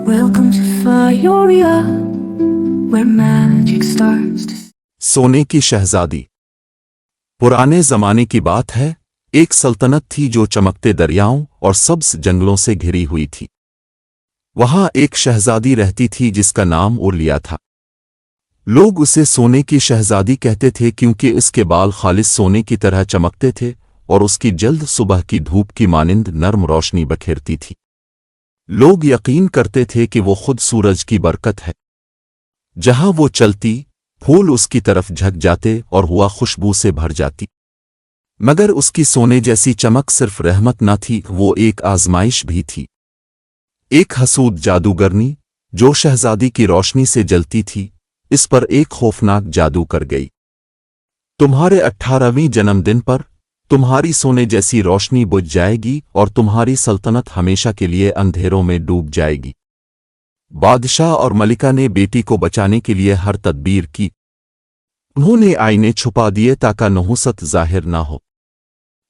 Welcome to Fioria, where magic starts. सोने की शहजादी। पुराने जमाने की बात है, एक सल्तनत थी जो चमकते दरियाओं और सब्ज जंगलों से घिरी हुई थी। वहां एक शहजादी रहती थी जिसका नाम उर्लिया था। लोग उसे सोने की शहजादी कहते थे क्योंकि उसके बाल खालिस सोने की तरह चमकते थे और उसकी जल्द सुबह की धूप की मानिंद नर्म रोशनी बखेरती थी। लोग यकीन करते थे कि वो खुद सूरज की बरकत है। जहां वो चलती, फूल उसकी तरफ झक जाते और हुआ खुशबू से भर जाती। मगर उसकी सोने जैसी चमक सिर्फ रहमत न थी, वो एक आजमाइश भी थी। एक हसूद जादूगरनी जो शहजादी की रोशनी से जलती थी, इस पर एक खौफनाक जादू कर गई। तुम्हारे 18वें जन्मदिन पर तुम्हारी सोने जैसी रोशनी बुझ जाएगी और तुम्हारी सल्तनत हमेशा के लिए अंधेरों में डूब जाएगी। बादशाह और मलिका ने बेटी को बचाने के लिए हर तदबीर की। उन्होंने आईने छुपा दिए ताकि नहुसत जाहिर ना हो।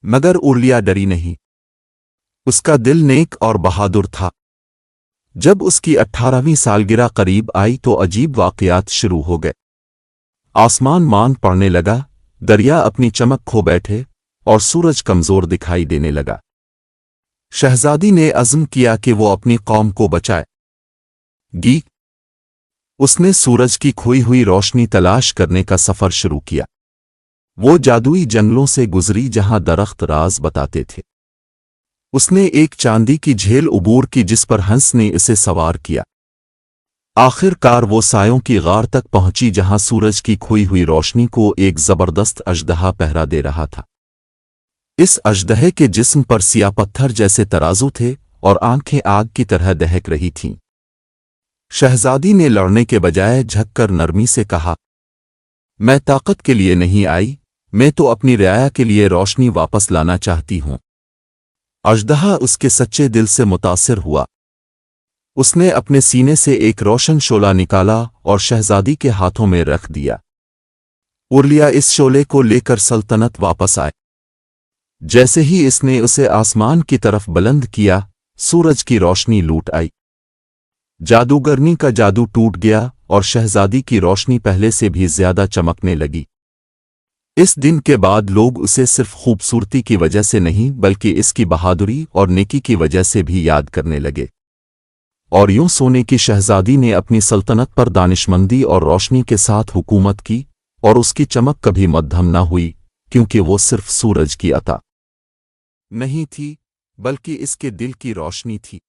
मगर उर्लिया डरी नहीं। उसका दिल नेक और बहादुर था। जब उसकी 18वीं सालगिरह करीब आई तो अजीब वाक़यात शुरू हो गए। आसमान मान पड़ने लगा, दरिया अपनी चमक खो बैठे और सूरज कमजोर दिखाई देने लगा। शहजादी ने अज़्म किया कि वो अपनी कौम को बचाएगी। उसने सूरज की खोई हुई रोशनी तलाश करने का सफ़र शुरू किया। वो जादुई जंगलों से गुजरी जहां दरख्त राज बताते थे। उसने एक चांदी की झील उबूर की जिस पर हंस ने इसे सवार किया। आखिरकार वो सायों की गार तक पहुंची जहां सूरज की खोई हुई रोशनी को एक जबरदस्त अजदहा पहरा दे रहा था। इस अजदहे के जिस्म पर सिया पत्थर जैसे तराजू थे और आंखें आग की तरह दहक रही थीं। शहजादी ने लड़ने के बजाय झककर नरमी से कहा, मैं ताकत के लिए नहीं आई, मैं तो अपनी रियाया के लिए रोशनी वापस लाना चाहती हूं। अजदहा उसके सच्चे दिल से मुतासिर हुआ। उसने अपने सीने से एक रोशन शोला निकाला और शहजादी के हाथों में रख दिया। उर्लिया इस शोले को लेकर सल्तनत वापस आए। जैसे ही इसने उसे आसमान की तरफ बुलंद किया, सूरज की रोशनी लूट आई। जादूगरनी का जादू टूट गया और शहजादी की रोशनी पहले से भी ज्यादा चमकने लगी। इस दिन के बाद लोग उसे सिर्फ खूबसूरती की वजह से नहीं बल्कि इसकी बहादुरी और नेकी की वजह से भी याद करने लगे। और यूं सोने की शहजादी ने अपनी सल्तनत पर दानिशमंदी और रोशनी के साथ हुकूमत की और उसकी चमक कभी मद्धम न हुई, क्योंकि वो सिर्फ सूरज की अता नहीं थी बल्कि इसके दिल की रोशनी थी।